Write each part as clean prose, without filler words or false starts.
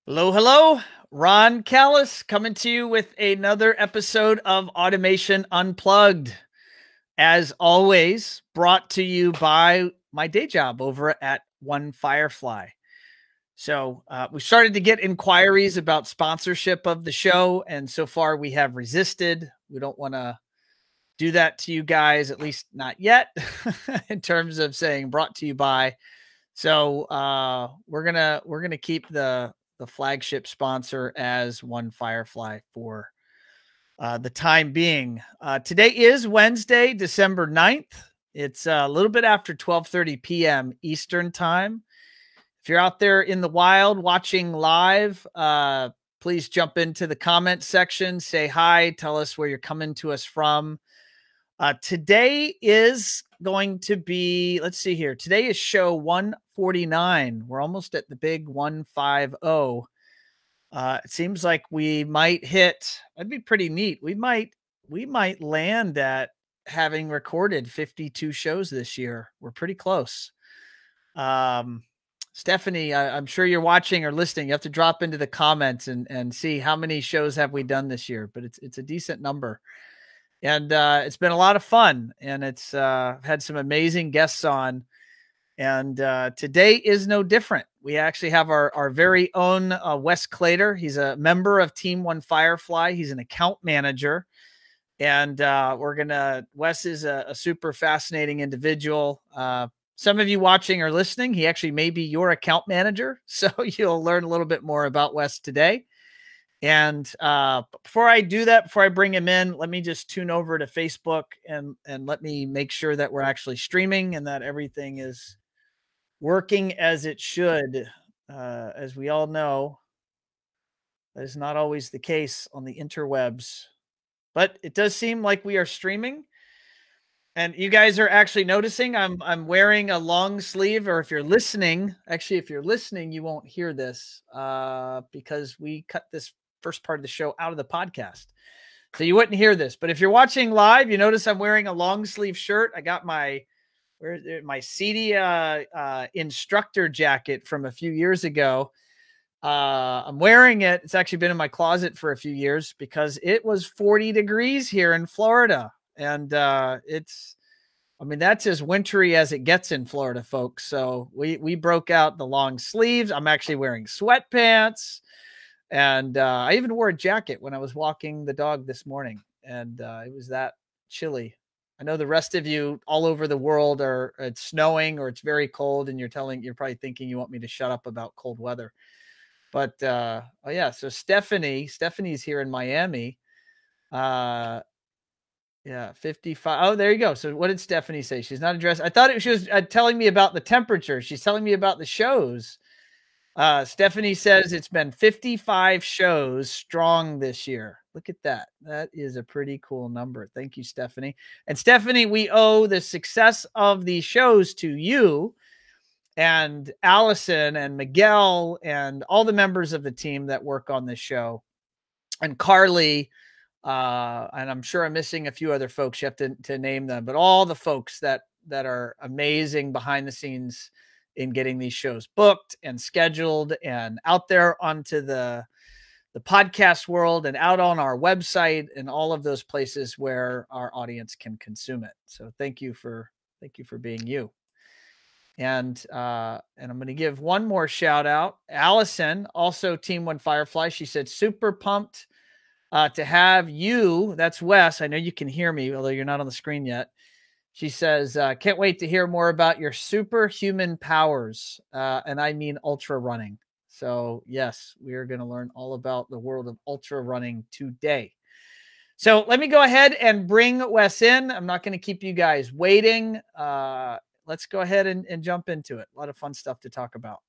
Hello, hello. Ron Callis coming to you with another episode of Automation Unplugged. As always, brought to you by my day job over at One Firefly. So we started to get inquiries about sponsorship of the show, and so far we have resisted. We don't want to do that to you guys, at least not yet, in terms of saying brought to you by. So we're gonna keep the flagship sponsor as One Firefly for the time being. Today is Wednesday, December 9th. It's a little bit after 12:30 p.m. Eastern time. If you're out there in the wild watching live, please jump into the comment section, say hi, tell us where you're coming to us from. Today is going to be, let's see here. Today is show 149. We're almost at the big 150. It seems like we might hit, that'd be pretty neat. We might land at having recorded 52 shows this year. We're pretty close. Stephanie, I'm sure you're watching or listening. You have to drop into the comments and see how many shows have we done this year, but it's a decent number. And it's been a lot of fun, and it's had some amazing guests on. And today is no different. We actually have our very own Wes Claytor. He's a member of Team One Firefly. He's an account manager. And Wes is a super fascinating individual. Some of you watching or listening, he actually may be your account manager. So you'll learn a little bit more about Wes today. And before I do that, before I bring him in, let me just tune over to Facebook and let me make sure that we're actually streaming and that everything is working as it should. As we all know, that is not always the case on the interwebs, but it does seem like we are streaming. And you guys are actually noticing I'm wearing a long sleeve, or if you're listening, you won't hear this because we cut this first part of the show out of the podcast. So you wouldn't hear this. But if you're watching live, you notice I'm wearing a long sleeve shirt. I got my CD instructor jacket from a few years ago. I'm wearing it. It's actually been in my closet for a few years because it was 40 degrees here in Florida. And that's as wintry as it gets in Florida, folks. So we broke out the long sleeves. I'm actually wearing sweatpants. And I even wore a jacket when I was walking the dog this morning. And it was that chilly. I know the rest of you all over the world it's snowing or it's very cold. And you're probably thinking you want me to shut up about cold weather. But, oh yeah. So Stephanie's here in Miami. Yeah, 55. Oh, there you go. So what did Stephanie say? She's not addressed. I thought she was telling me about the temperature. She's telling me about the shows. Stephanie says it's been 55 shows strong this year. Look at that. That is a pretty cool number. Thank you, Stephanie. And Stephanie, we owe the success of these shows to you and Allison and Miguel and all the members of the team that work on this show. And Carly, and I'm sure I'm missing a few other folks. You have to name them, but all the folks that are amazing behind the scenes in getting these shows booked and scheduled and out there onto the podcast world and out on our website and all of those places where our audience can consume it. So thank you for being you. And I'm going to give one more shout out. Allison, also Team One Firefly. She said, super pumped to have you. That's Wes. I know you can hear me, although you're not on the screen yet. She says, can't wait to hear more about your superhuman powers. And I mean ultra running. So yes, we are going to learn all about the world of ultra running today. So let me go ahead and bring Wes in. I'm not going to keep you guys waiting. Let's go ahead and jump into it. A lot of fun stuff to talk about.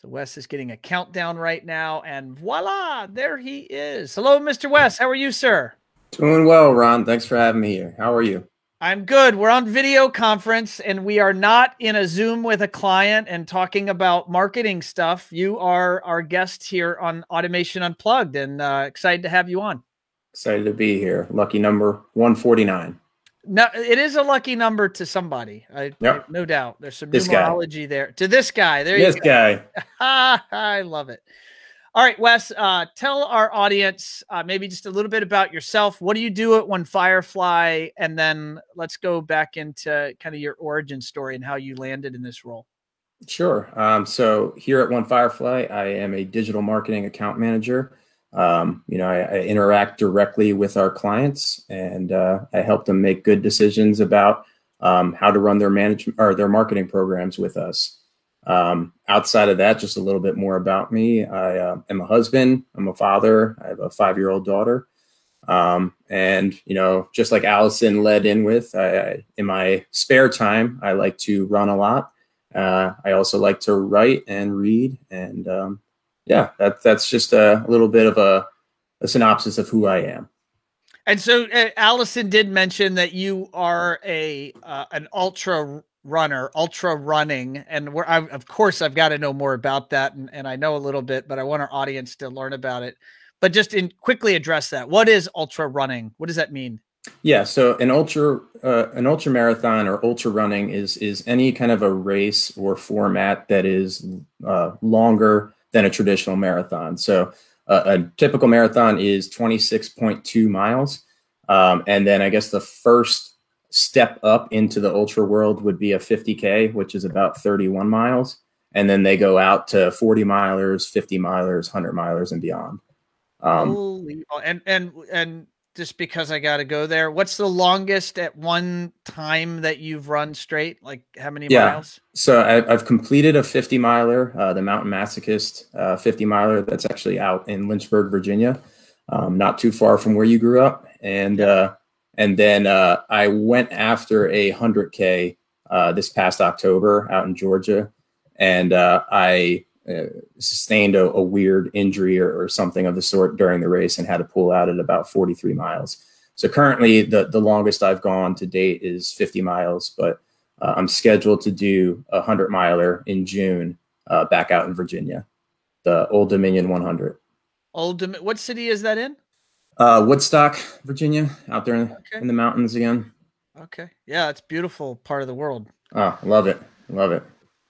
So Wes is getting a countdown right now, and voila, there he is. Hello, Mr. Wes. How are you, sir? Doing well, Ron. Thanks for having me here. How are you? I'm good. We're on video conference, and we are not in a Zoom with a client and talking about marketing stuff. You are our guest here on Automation Unplugged, and excited to have you on. Excited to be here. Lucky number 149. No, it is a lucky number to somebody. Yep. No doubt. There's some This guy. numerology there. To this guy. There This you go. guy. I love it. All right, Wes, tell our audience maybe just a little bit about yourself. What do you do at One Firefly? And then let's go back into kind of your origin story and how you landed in this role. Sure. So here at One Firefly, I am a digital marketing account manager. I interact directly with our clients, and I help them make good decisions about how to run their management or their marketing programs with us. Outside of that, just a little bit more about me. I am a husband. I'm a father. I have a 5-year-old daughter. And, just like Allison led in with, in my spare time, I like to run a lot. I also like to write and read. And that's just a little bit of a synopsis of who I am. And so Allison did mention that you are an ultra running, and of course I've got to know more about that, and I know a little bit, but I want our audience to learn about it. But just quickly address that. What is ultra running? What does that mean? Yeah, so an ultra marathon or ultra running is any kind of a race or format that is longer than a traditional marathon. So a typical marathon is 26.2 miles. And then I guess the first step up into the ultra world would be a 50K, which is about 31 miles. And then they go out to 40 milers, 50 milers, 100 milers and beyond. And just because I got to go there, what's the longest at one time that you've run straight? Like how many miles? So I've completed a 50 miler, the Mountain Masochist 50 miler. That's actually out in Lynchburg, Virginia, not too far from where you grew up. And then I went after a 100K this past October out in Georgia, and I sustained a weird injury or something of the sort during the race and had to pull out at about 43 miles. So currently the longest I've gone to date is 50 miles, but I'm scheduled to do a 100 miler in June back out in Virginia, the Old Dominion 100. What city is that in? Woodstock, Virginia, out there in the mountains again. Okay. Yeah, it's a beautiful part of the world. Oh, love it. Love it.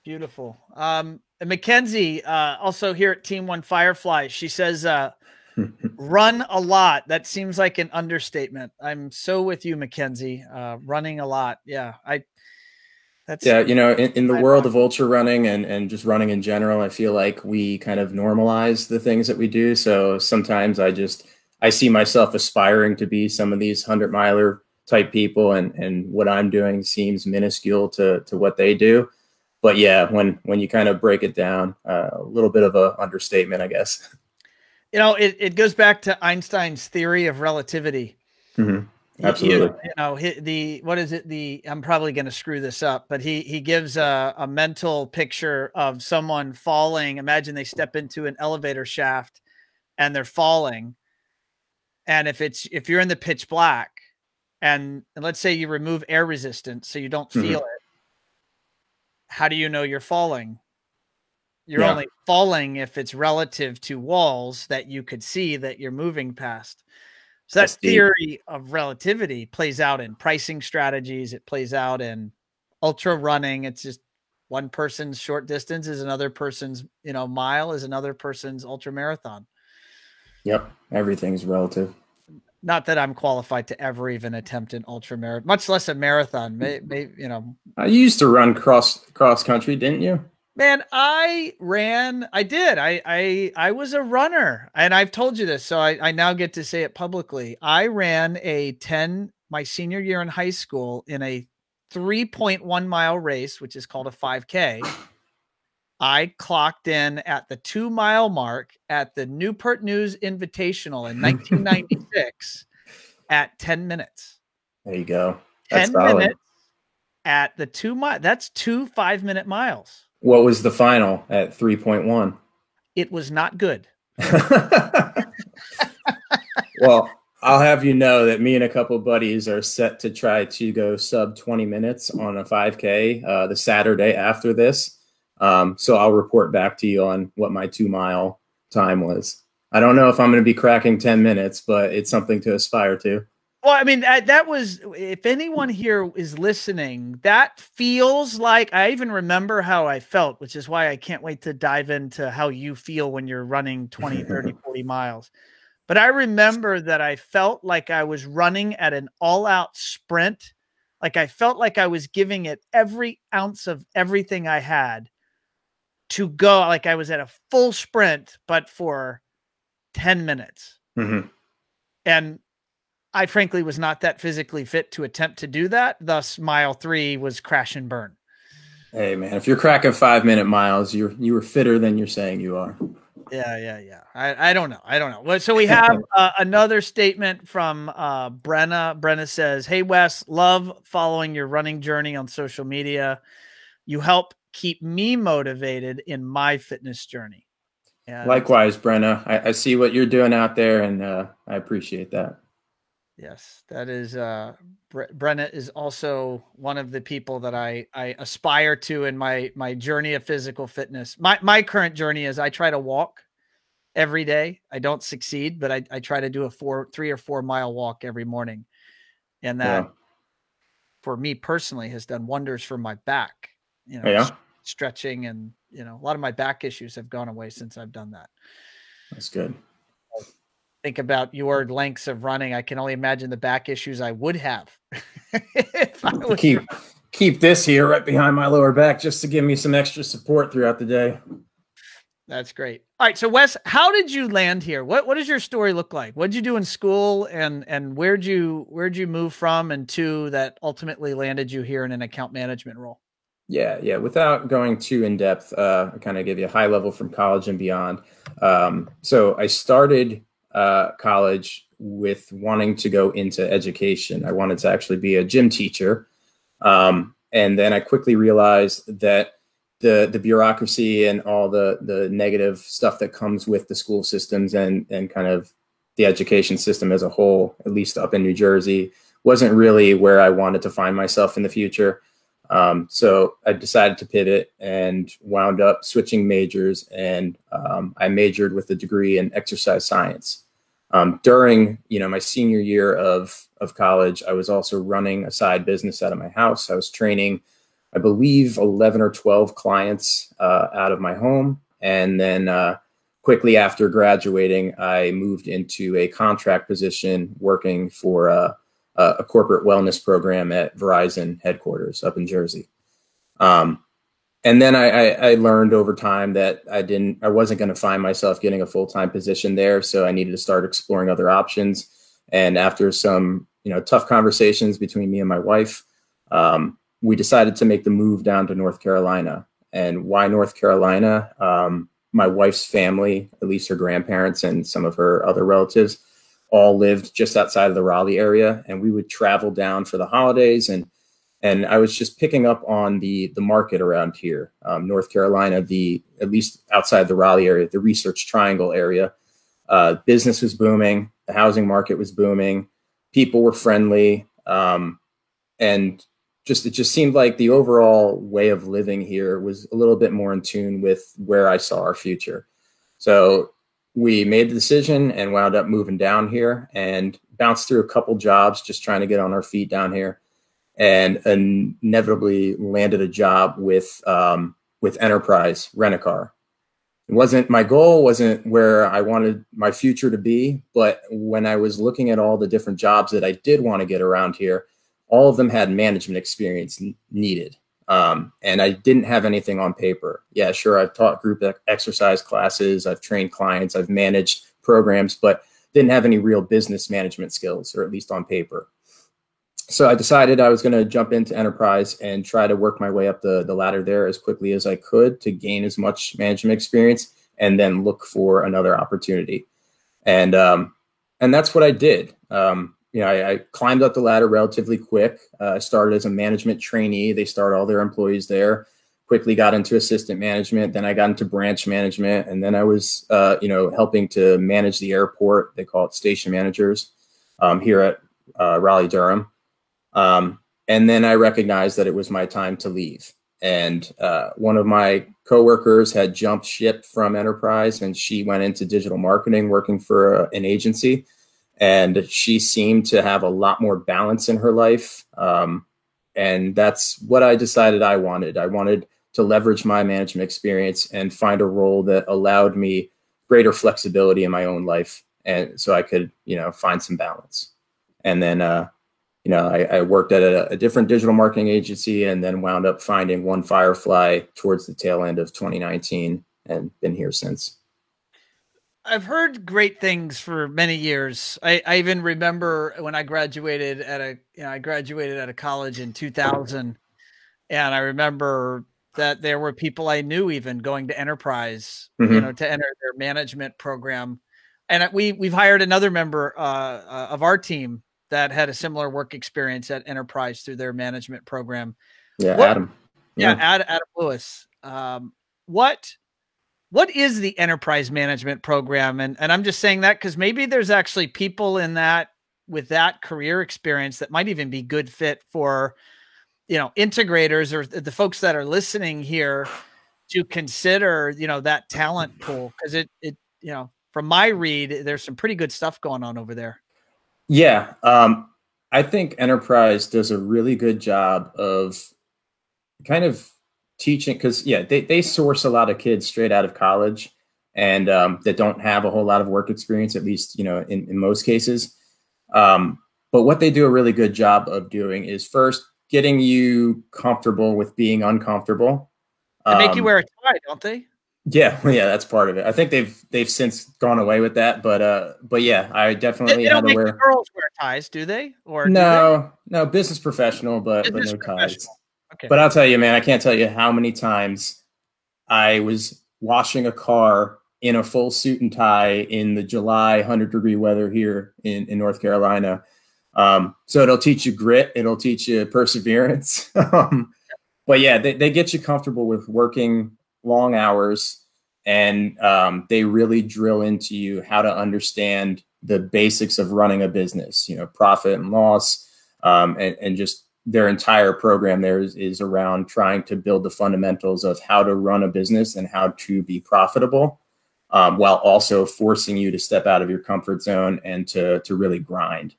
Beautiful. And Mackenzie, also here at Team One Firefly, she says, run a lot. That seems like an understatement. I'm so with you, Mackenzie. Running a lot. Yeah. In the world of ultra running and just running in general, I feel like we kind of normalize the things that we do. So sometimes I see myself aspiring to be some of these 100 miler type people, and what I'm doing seems minuscule to what they do. But yeah, when you kind of break it down, a little bit of a understatement, I guess. It goes back to Einstein's theory of relativity. Mm-hmm. Absolutely. What is it? I'm probably going to screw this up, but he gives a mental picture of someone falling. Imagine they step into an elevator shaft and they're falling. And if you're in the pitch black and let's say you remove air resistance so you don't feel it, how do you know you're falling? You're only falling if it's relative to walls that you could see that you're moving past. So that theory of relativity plays out in pricing strategies. It plays out in ultra running. It's just one person's short distance is another person's, mile is another person's ultra marathon. Yep. Everything's relative. Not that I'm qualified to ever even attempt an ultra marathon, much less a marathon. You used to run cross country, didn't you? Man, I did. I was a runner, and I've told you this, so I now get to say it publicly. I ran my senior year in high school in a 3.1 mile race, which is called a 5K. I clocked in at the 2 mile mark at the Newport News Invitational in 1996 at 10 minutes. There you go. That's 10 minutes at the 2 mile. That's 2 5-minute miles. What was the final at 3.1? It was not good. Well, I'll have you know that me and a couple of buddies are set to try to go sub 20 minutes on a 5K the Saturday after this. So I'll report back to you on what my 2 mile time was. I don't know if I'm going to be cracking 10 minutes, but it's something to aspire to. Well, I mean, that was, if anyone here is listening, that feels like, I even remember how I felt, which is why I can't wait to dive into how you feel when you're running 20, 30, 40 miles. But I remember that I felt like I was running at an all-out sprint. Like I felt like I was giving it every ounce of everything I had to go. Like I was at a full sprint, but for 10 minutes. Mm-hmm. And I frankly was not that physically fit to attempt to do that. Thus, mile 3 was crash and burn. Hey man, if you're cracking 5-minute miles, you were fitter than you're saying you are. Yeah. I don't know. So we have another statement from Brenna. Brenna says, "Hey Wes, love following your running journey on social media. You help keep me motivated in my fitness journey." And likewise, Brenna. I see what you're doing out there, and I appreciate that. yes, that is Brenna is also one of the people that I aspire to in my journey of physical fitness. My current journey is I try to walk every day. I don't succeed, but I try to do a 3 or 4 mile walk every morning. And that for me personally has done wonders for my back, stretching, and, a lot of my back issues have gone away since I've done that. That's good. Think about your lengths of running. I can only imagine the back issues I would have. If I was keep this here right behind my lower back just to give me some extra support throughout the day. That's great. All right. So Wes, how did you land here? What does your story look like? What did you do in school, and where'd you move from and to that ultimately landed you here in an account management role? Yeah. Without going too in depth, I kind of give you a high level from college and beyond. So I started college with wanting to go into education. I wanted to actually be a gym teacher. And then I quickly realized that the bureaucracy and all the negative stuff that comes with the school systems and kind of the education system as a whole, at least up in New Jersey, wasn't really where I wanted to find myself in the future. So I decided to pivot and wound up switching majors, and I majored with a degree in exercise science. During my senior year of college, I was also running a side business out of my house. I was training, I believe, 11 or 12 clients out of my home. And then quickly after graduating, I moved into a contract position working for a corporate wellness program at Verizon headquarters up in Jersey. And then I learned over time that I wasn't going to find myself getting a full-time position there. So I needed to start exploring other options. And after some, tough conversations between me and my wife, we decided to make the move down to North Carolina. And why North Carolina? My wife's family, at least her grandparents and some of her other relatives, all lived just outside of the Raleigh area. And we would travel down for the holidays, and I was just picking up on the market around here. North Carolina, at least outside the Raleigh area, the Research Triangle area, business was booming. The housing market was booming. People were friendly. And it just seemed like the overall way of living here was a little bit more in tune with where I saw our future. So we made the decision and wound up moving down here and bounced through a couple jobs, just trying to get on our feet down here, and inevitably landed a job with Enterprise Rent-A-Car. My goal wasn't where I wanted my future to be, but when I was looking at all the different jobs that I did want to get around here, all of them had management experience needed. And I didn't have anything on paper. Yeah, sure, I've taught group exercise classes, I've trained clients, I've managed programs, but didn't have any real business management skills, or at least on paper. So I decided I was going to jump into Enterprise and try to work my way up the ladder there as quickly as I could to gain as much management experience, and then look for another opportunity. And that's what I did. I climbed up the ladder relatively quick. I started as a management trainee. They start all their employees there. Quickly got into assistant management. Then I got into branch management, and then I was, helping to manage the airport. They call it station managers here at Raleigh-Durham. And then I recognized that it was my time to leave. And one of my coworkers had jumped ship from Enterprise, and she went into digital marketing, working for an agency. and she seemed to have a lot more balance in her life. And that's what I decided I wanted. I wanted to leverage my management experience and find a role that allowed me greater flexibility in my own life, and so I could, find some balance. And then, I worked at a different digital marketing agency, and then wound up finding One Firefly towards the tail end of 2019, and been here since. I've heard great things for many years. I even remember when I graduated at a college in 2000, and I remember that there were people I knew even going to enterprise, to enter their management program. And we've hired another member of our team that had a similar work experience at enterprise through their management program. Yeah, Adam. Yeah, Adam Lewis. What is the enterprise management program? And I'm just saying that because maybe there's actually people in that with that career experience that might even be good fit for, integrators or the folks that are listening here to consider, that talent pool. Cause it, from my read, there's some pretty good stuff going on over there. Yeah. I think enterprise does a really good job of kind of teaching, because they source a lot of kids straight out of college and that don't have a whole lot of work experience, at least in most cases. But what they do a really good job of doing is first getting you comfortable with being uncomfortable. They make you wear a tie, don't they? Yeah, that's part of it. I think they've since gone away with that, but yeah, I definitely they don't had to make wear. The girls wear ties, do they? Or no, business professional, but no ties. Okay. But I'll tell you, man, I can't tell you how many times I was washing a car in a full suit and tie in the July 100-degree weather here in North Carolina. So it'll teach you grit. It'll teach you perseverance. But yeah, they get you comfortable with working long hours, and they really drill into you how to understand the basics of running a business, profit and loss, and just their entire program there is around trying to build the fundamentals of how to run a business and how to be profitable, while also forcing you to step out of your comfort zone and to really grind.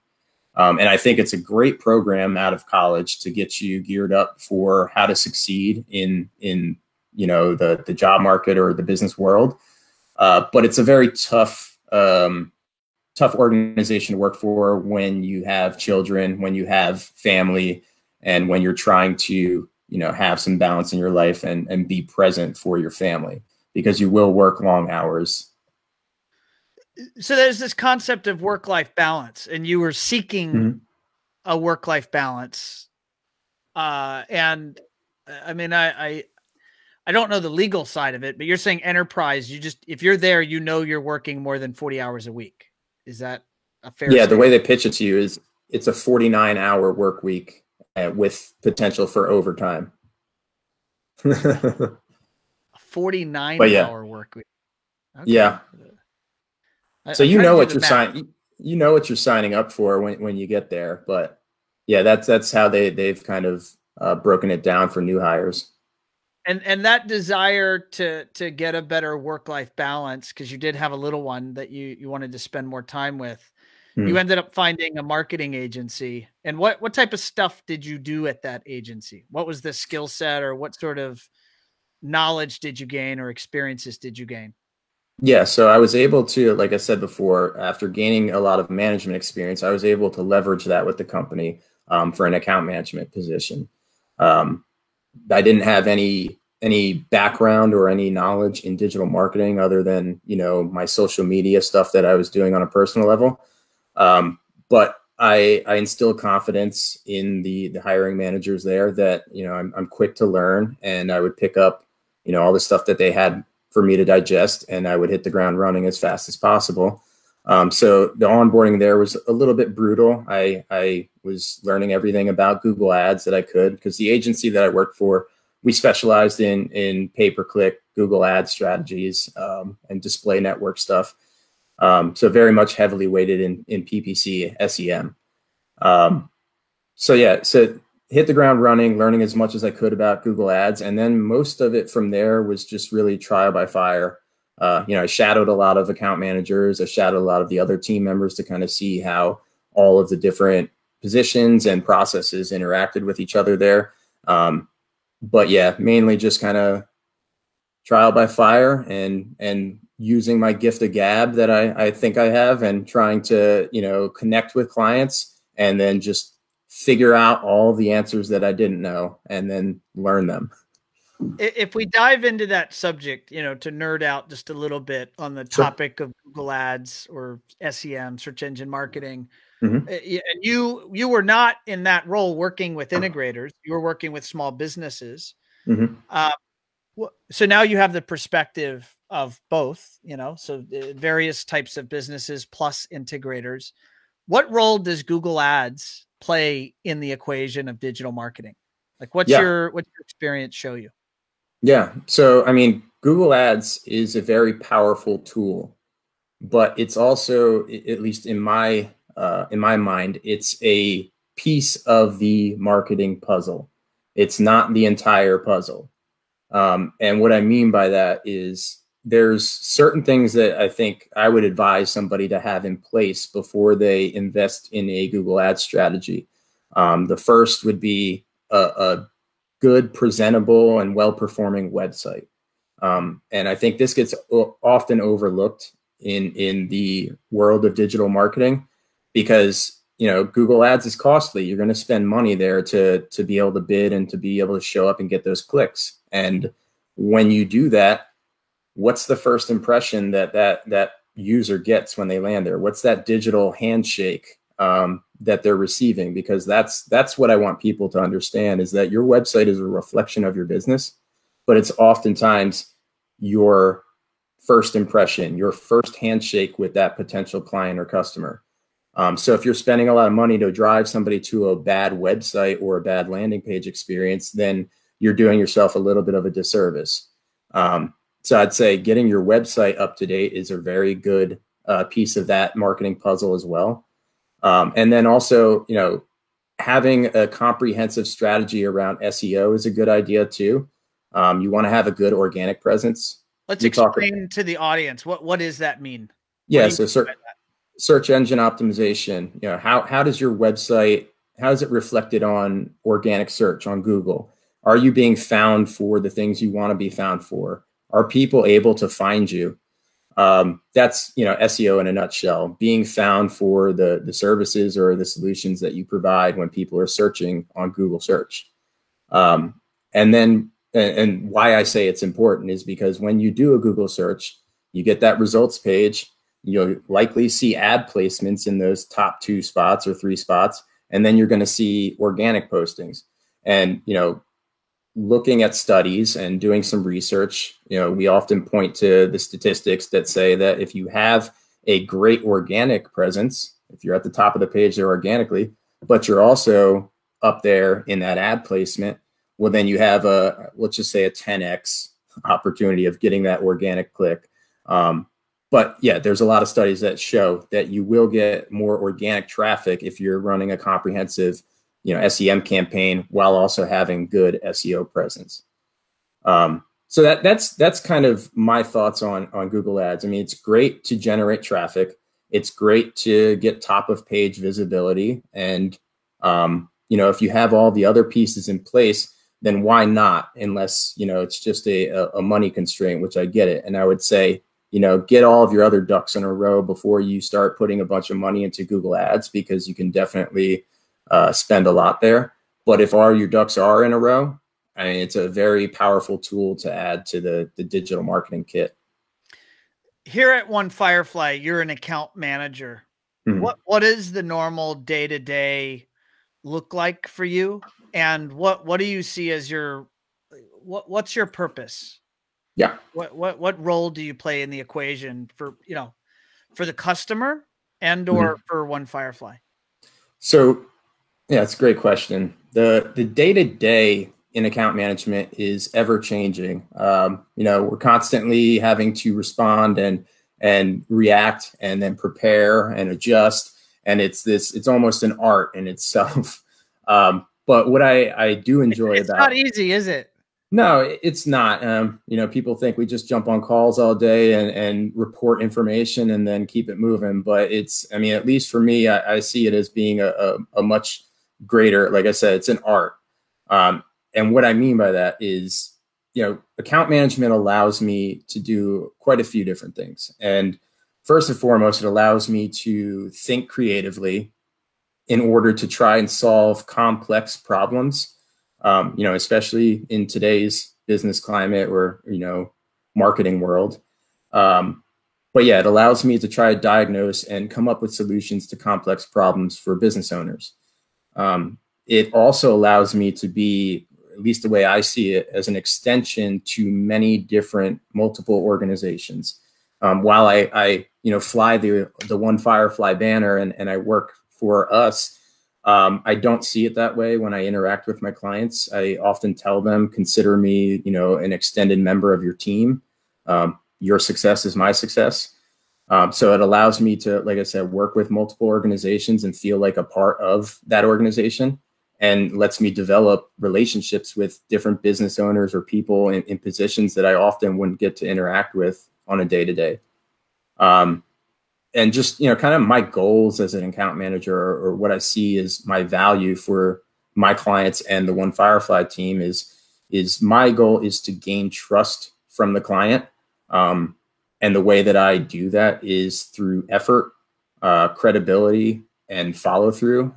And I think it's a great program out of college to get you geared up for how to succeed in the job market or the business world. But it's a very tough organization to work for when you have children, when you have family, and when you're trying to, have some balance in your life and be present for your family, because you will work long hours. So there's this concept of work-life balance, and you were seeking a work-life balance. And I mean, I don't know the legal side of it, but you're saying enterprise, if you're there, you're working more than 40 hours a week. Is that a fair statement? The way they pitch it to you is it's a 49-hour work week with potential for overtime. A 49-hour work week. Okay. Yeah. So what you're signing up for when you get there. But yeah, that's how they've kind of broken it down for new hires. And that desire to get a better work-life balance, because you did have a little one that you wanted to spend more time with. You ended up finding a marketing agency. And what type of stuff did you do at that agency? What was the skill set, or what sort of knowledge did you gain or experiences did you gain? Yeah, so I was able to, like I said before, after gaining a lot of management experience, I was able to leverage that with the company for an account management position. I didn't have any background or any knowledge in digital marketing other than, my social media stuff that I was doing on a personal level. But I instilled confidence in the hiring managers there that, I'm quick to learn, and I would pick up, all the stuff that they had for me to digest, and I would hit the ground running as fast as possible. So the onboarding there was a little bit brutal. I was learning everything about Google Ads that I could, because the agency that I worked for, we specialized in pay-per-click Google Ads strategies and display network stuff. So very much heavily weighted in PPC SEM. So hit the ground running, learning as much as I could about Google Ads. And then most of it from there was just really trial by fire. I shadowed a lot of account managers. I shadowed a lot of the other team members to kind of see how all of the different positions and processes interacted with each other there. But yeah, mainly just kind of trial by fire and using my gift of gab that I think I have, and trying to, connect with clients and then just figure out all the answers that I didn't know and then learn them. If we dive into that subject, to nerd out just a little bit on the topic of Google Ads or SEM, search engine marketing, you were not in that role working with integrators. You were working with small businesses. So now you have the perspective of both, so various types of businesses plus integrators. What role does Google Ads play in the equation of digital marketing? Like what's your experience show you? Yeah. So, I mean, Google Ads is a very powerful tool, but it's also, at least in my mind, it's a piece of the marketing puzzle. It's not the entire puzzle. And what I mean by that is there's certain things that I think I would advise somebody to have in place before they invest in a Google Ads strategy. The first would be a good, presentable, and well-performing website. And I think this gets often overlooked in the world of digital marketing because, Google Ads is costly. You're going to spend money there to be able to bid and to be able to show up and get those clicks. And when you do that, what's the first impression that user gets when they land there? What's that digital handshake that they're receiving? Because that's what I want people to understand, is that your website is a reflection of your business, but it's oftentimes your first impression, your first handshake with that potential client or customer. So if you're spending a lot of money to drive somebody to a bad website or a bad landing page experience, then you're doing yourself a little bit of a disservice. So I'd say getting your website up to date is a very good piece of that marketing puzzle as well. And then also, having a comprehensive strategy around SEO is a good idea too. You want to have a good organic presence. Let's explain to the audience, what does that mean? Yeah, so search engine optimization. How does your website, how is it reflected on organic search on Google? Are you being found for the things you want to be found for? Are people able to find you? That's SEO in a nutshell, being found for the services or the solutions that you provide when people are searching on Google search. And why I say it's important is because when you do a Google search, you get that results page, you'll likely see ad placements in those top 2 spots or 3 spots, and then you're going to see organic postings. And looking at studies and doing some research, we often point to the statistics that say that if you have a great organic presence, if you're at the top of the page there organically, but you're also up there in that ad placement, well, then you have let's just say a 10x opportunity of getting that organic click. But yeah, there's a lot of studies that show that you will get more organic traffic if you're running a comprehensive SEM campaign while also having good SEO presence. So that's kind of my thoughts on Google Ads. I mean, it's great to generate traffic. It's great to get top of page visibility. And, if you have all the other pieces in place, then why not? Unless, it's just a money constraint, which I get it. And I would say, get all of your other ducks in a row before you start putting a bunch of money into Google Ads, because you can definitely spend a lot there. But if all your ducks are in a row, I mean, it's a very powerful tool to add to the digital marketing kit. Here at One Firefly, you're an account manager. Mm-hmm. What is the normal day-to-day look like for you? And what do you see as what's your purpose? Yeah. What role do you play in the equation for the customer and or for One Firefly? So yeah, it's a great question. The day-to-day in account management is ever changing. We're constantly having to respond and react and then prepare and adjust. And it's almost an art in itself. But what I do enjoy it's not easy, is it? No, it's not. You know, people think we just jump on calls all day and report information and then keep it moving. But it's, I mean, at least for me, I see it as being a much greater, like I said, it's an art. And what I mean by that is, you know, account management allows me to do quite a few different things. And first and foremost, it allows me to think creatively in order to try and solve complex problems. You know, especially in today's business climate or, you know, marketing world. But yeah, it allows me to try to diagnose and come up with solutions to complex problems for business owners. It also allows me to be, at least the way I see it, as an extension to many different multiple organizations. While I you know, fly the One Firefly banner and I work for us, I don't see it that way when I interact with my clients. I often tell them, consider me, you know, an extended member of your team. Your success is my success. So it allows me to, like I said, work with multiple organizations and feel like a part of that organization, and lets me develop relationships with different business owners or people in positions that I often wouldn't get to interact with on a day-to-day. And just, you know, kind of my goals as an account manager, or what I see as my value for my clients and the One Firefly team is my goal is to gain trust from the client. And the way that I do that is through effort, credibility, and follow through.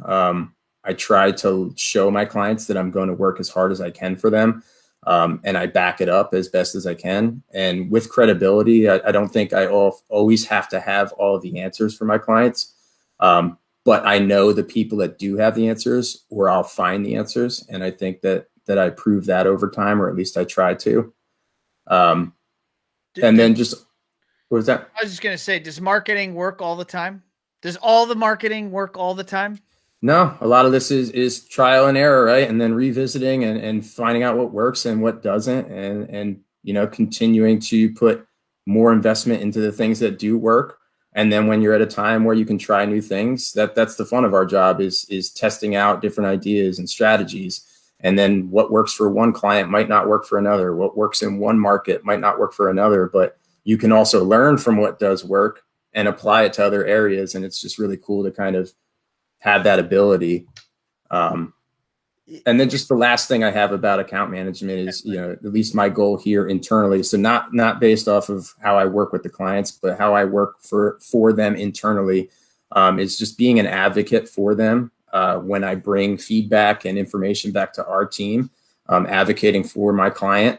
I try to show my clients that I'm going to work as hard as I can for them. And I back it up as best as I can. And with credibility, I don't think I always have to have all of the answers for my clients. But I know the people that do have the answers, or I'll find the answers. And I think that I prove that over time, or at least I try to. And then just, what was that? I was just going to say, does marketing work all the time? Does all the marketing work all the time? No, a lot of this is trial and error, right? And then revisiting and finding out what works and what doesn't, and you know, continuing to put more investment into the things that do work. And then when you're at a time where you can try new things, that's the fun of our job, is testing out different ideas and strategies. And then what works for one client might not work for another. What works in one market might not work for another, but you can also learn from what does work and apply it to other areas. And it's just really cool to kind of have that ability. And then just the last thing I have about account management is, you know, at least my goal here internally. So not based off of how I work with the clients, but how I work for them internally, is just being an advocate for them. When I bring feedback and information back to our team, advocating for my client.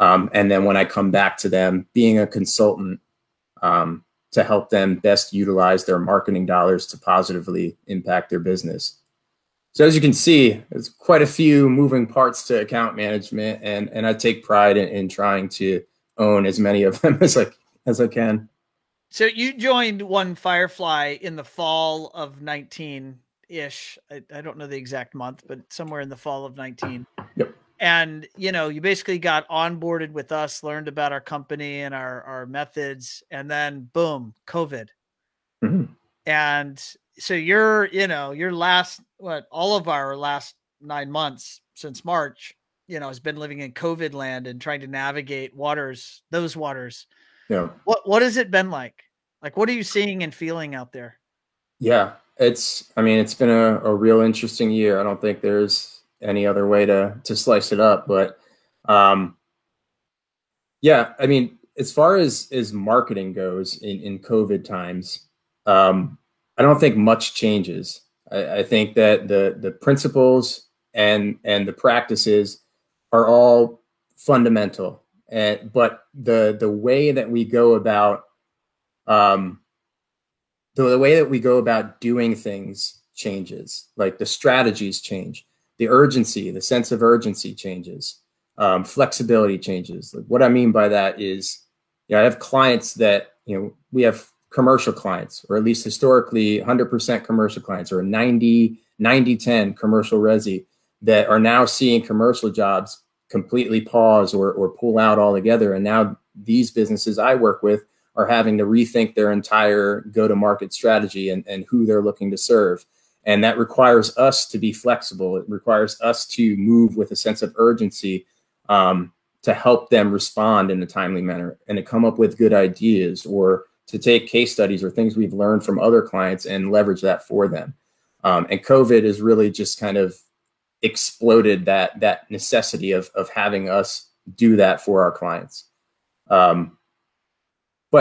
And then when I come back to them, being a consultant, to help them best utilize their marketing dollars to positively impact their business. So as you can see, there's quite a few moving parts to account management, and I take pride in trying to own as many of them as I can. So you joined One Firefly in the fall of 19-ish. I don't know the exact month, but somewhere in the fall of 19. Yep. And, you know, you basically got onboarded with us, learned about our company and our methods, and then boom, COVID. Mm-hmm. And so you're, you know, all of our last 9 months since March, you know, has been living in COVID land and trying to navigate those waters. Yeah. What has it been like? Like, what are you seeing and feeling out there? Yeah, it's been a real interesting year. I don't think there's any other way to slice it up, but yeah, I mean, as far as marketing goes in COVID times, I don't think much changes. I think that the principles and the practices are all fundamental, but the way that we go about the way that we go about doing things changes. Like the strategies change. The urgency, the sense of urgency changes, flexibility changes. Like what I mean by that is, I have clients that, we have commercial clients, or at least historically 100% commercial clients, or 90-10 commercial resi, that are now seeing commercial jobs completely pause or pull out altogether. And now these businesses I work with are having to rethink their entire go-to-market strategy and who they're looking to serve. And that requires us to be flexible. It requires us to move with a sense of urgency, to help them respond in a timely manner and to come up with good ideas, or to take case studies or things we've learned from other clients and leverage that for them. And COVID has really just kind of exploded that necessity of having us do that for our clients. But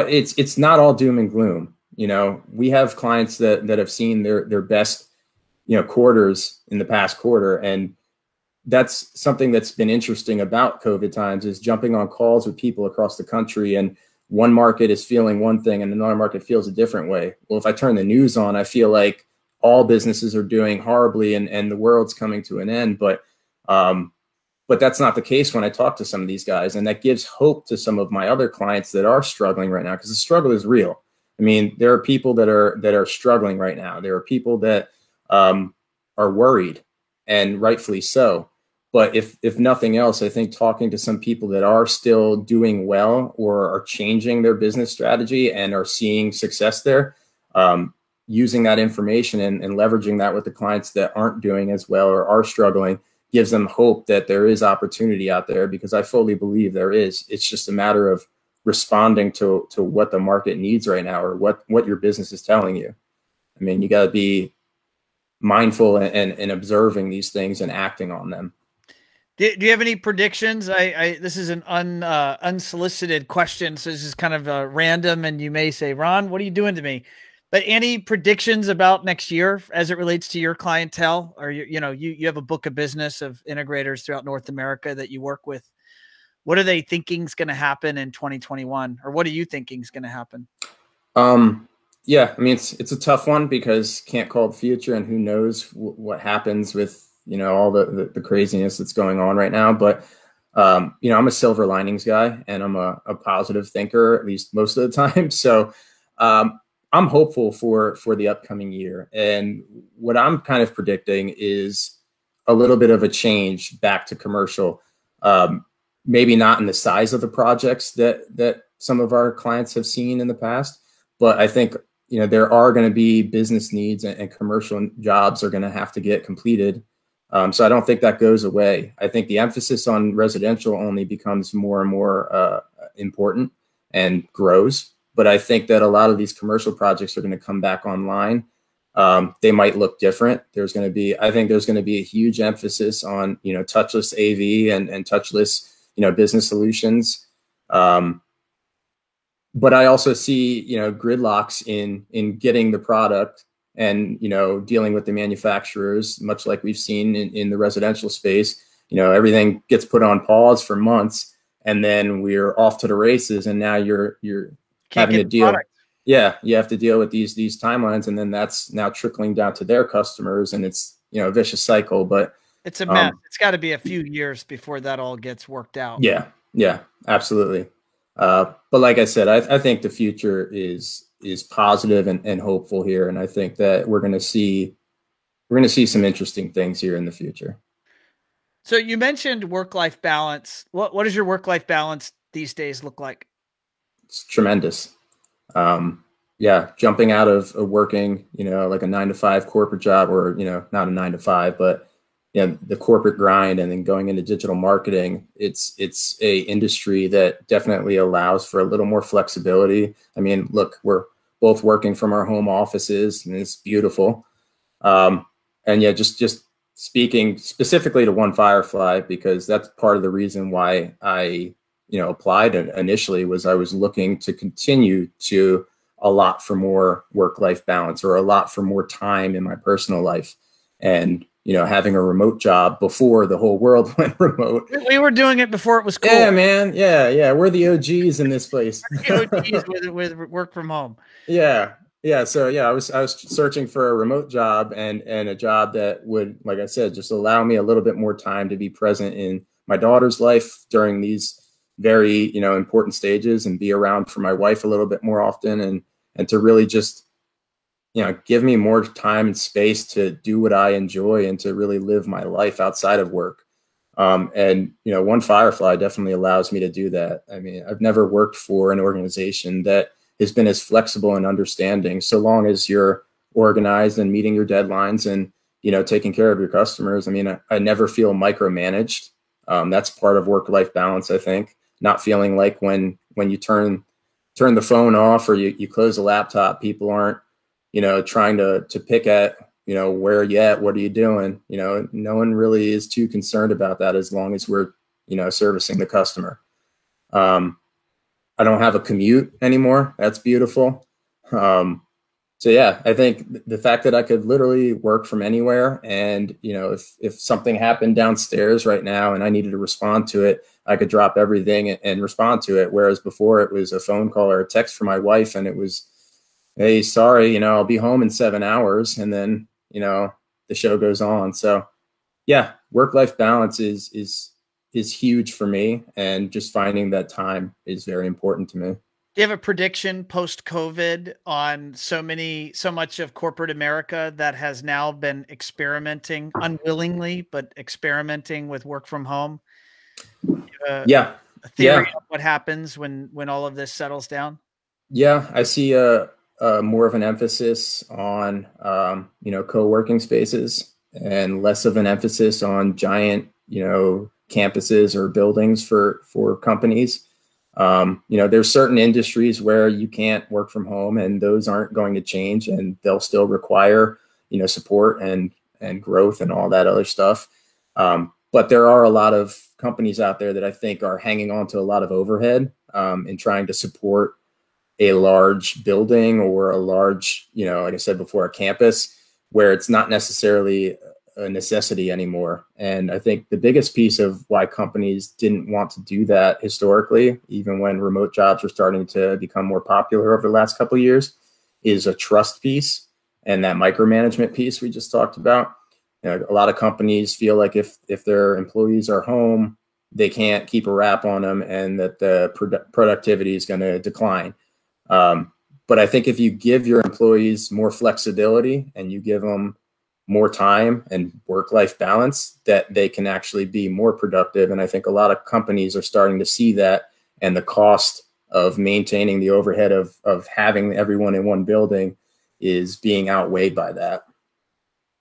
it's not all doom and gloom. You know, we have clients that have seen their best, you know, quarters in the past quarter. And that's something that's been interesting about COVID times, is jumping on calls with people across the country, and one market is feeling one thing and another market feels a different way. Well, if I turn the news on, I feel like all businesses are doing horribly and the world's coming to an end. But that's not the case when I talk to some of these guys. And that gives hope to some of my other clients that are struggling right now, because the struggle is real. I mean, there are people that are struggling right now. There are people that are worried, and rightfully so. But if nothing else, I think talking to some people that are still doing well or are changing their business strategy and are seeing success there, using that information and leveraging that with the clients that aren't doing as well or are struggling, gives them hope that there is opportunity out there, because I fully believe there is. It's just a matter of responding to what the market needs right now, or what your business is telling you. I mean, you got to be mindful and observing these things and acting on them. Do you have any predictions? This is an unsolicited question, so this is kind of random, and you may say, Ron, what are you doing to me? But any predictions about next year as it relates to your clientele? Or you have a book of business of integrators throughout North America that you work with. What are they thinking is going to happen in 2021, or what are you thinking is going to happen? Yeah, I mean, it's a tough one, because can't call the future, and who knows what happens with, you know, all the craziness that's going on right now. But, you know, I'm a silver linings guy, and I'm a positive thinker, at least most of the time. So I'm hopeful for the upcoming year. And what I'm kind of predicting is a little bit of a change back to commercial. Maybe not in the size of the projects that some of our clients have seen in the past, but I think, you know, there are going to be business needs, and commercial jobs are going to have to get completed. So I don't think that goes away. I think the emphasis on residential only becomes more and more important and grows. But I think that a lot of these commercial projects are going to come back online. They might look different. I think there's going to be a huge emphasis on, you know, touchless AV and touchless, you know, business solutions. But I also see, you know, gridlocks in getting the product, and, you know, dealing with the manufacturers, much like we've seen in the residential space. You know, everything gets put on pause for months, and then we're off to the races, and now you're having to deal. Yeah, you have to deal with these timelines, and then that's now trickling down to their customers, and it's, you know, a vicious cycle. But it's a mess. It's got to be a few years before that all gets worked out. Yeah, absolutely. But like I said, I think the future is positive and hopeful here, and I think that we're going to see some interesting things here in the future. So you mentioned work-life balance. What does your work-life balance these days look like? It's tremendous. Yeah, jumping out of working, you know, like a 9-to-5 corporate job, or, you know, not a 9-to-5, but, you know, the corporate grind, and then going into digital marketing, it's a industry that definitely allows for a little more flexibility. I mean, look, we're both working from our home offices, and it's beautiful. And yeah, just speaking specifically to One Firefly, because that's part of the reason why I, you know, applied initially, was I was looking to continue to allot for more work-life balance, or a lot for more time in my personal life. And, you know, having a remote job before the whole world went remote. We were doing it before it was cool. Yeah, man. Yeah. We're the OGs in this place. OGs with work from home. Yeah. So yeah, I was searching for a remote job, and a job that would, like I said, just allow me a little bit more time to be present in my daughter's life during these very, you know, important stages, and be around for my wife a little bit more often, and to really just, you know, give me more time and space to do what I enjoy, and to really live my life outside of work. And, you know, One Firefly definitely allows me to do that. I mean, I've never worked for an organization that has been as flexible and understanding, so long as you're organized and meeting your deadlines, and, you know, taking care of your customers. I mean, I never feel micromanaged. That's part of work-life balance, I think. Not feeling like when you turn the phone off or you close the laptop, people aren't, trying to pick at, where are you at? What are you doing? No one really is too concerned about that as long as we're, servicing the customer. I don't have a commute anymore. That's beautiful. So yeah, I think the fact that I could literally work from anywhere, and if something happened downstairs right now and I needed to respond to it, I could drop everything and respond to it. Whereas before it was a phone call or a text from my wife, and it was, "Hey, sorry, I'll be home in 7 hours," and then the show goes on. So yeah, work-life balance is huge for me, and just finding that time is very important to me. Do you have a prediction post-COVID on so much of corporate America that has now been experimenting unwillingly, but experimenting with work from home? Yeah. A theory of what happens when all of this settles down? Yeah, I see more of an emphasis on co-working spaces, and less of an emphasis on giant campuses or buildings for companies. There's certain industries where you can't work from home, and those aren't going to change, and they'll still require, support and growth and all that other stuff. But there are a lot of companies out there that I think are hanging on to a lot of overhead, in trying to support a large building or a large, like I said before, a campus, where it's not necessarily a necessity anymore. And I think the biggest piece of why companies didn't want to do that historically, even when remote jobs were starting to become more popular over the last couple of years, is a trust piece and that micromanagement piece we just talked about. A lot of companies feel like if their employees are home, they can't keep a wrap on them, and that the productivity is going to decline. But I think if you give your employees more flexibility and you give them more time and work-life balance, that they can actually be more productive. And I think a lot of companies are starting to see that, and the cost of maintaining the overhead of having everyone in one building is being outweighed by that.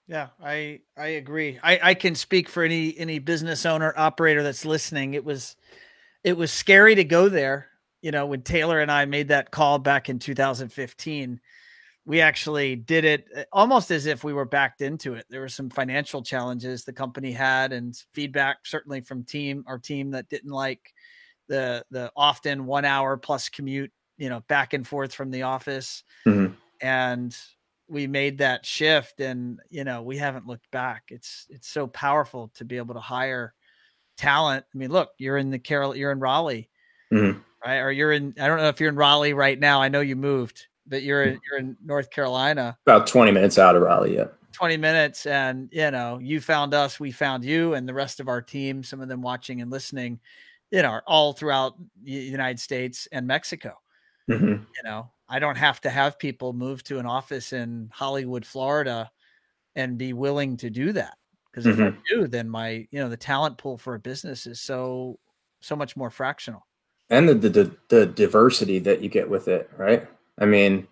Yeah, I agree. I can speak for any business owner, operator that's listening. It was scary to go there. When Taylor and I made that call back in 2015, we actually did it almost as if we were backed into it. There were some financial challenges the company had, and feedback certainly from our team that didn't like the often 1 hour plus commute, back and forth from the office. Mm-hmm. And we made that shift, and, we haven't looked back. It's so powerful to be able to hire talent. I mean, look, you're in Raleigh, mm-hmm. right? Or I don't know if you're in Raleigh right now. I know you moved, but you're in North Carolina. About 20 minutes out of Raleigh, yeah. 20 minutes. And, you found us, we found you, and the rest of our team, some of them watching and listening, are all throughout the United States and Mexico. Mm-hmm. I don't have to have people move to an office in Hollywood, Florida, and be willing to do that. Because if I do, then my, the talent pool for a business is so much more fractional. And the diversity that you get with it, right? I mean,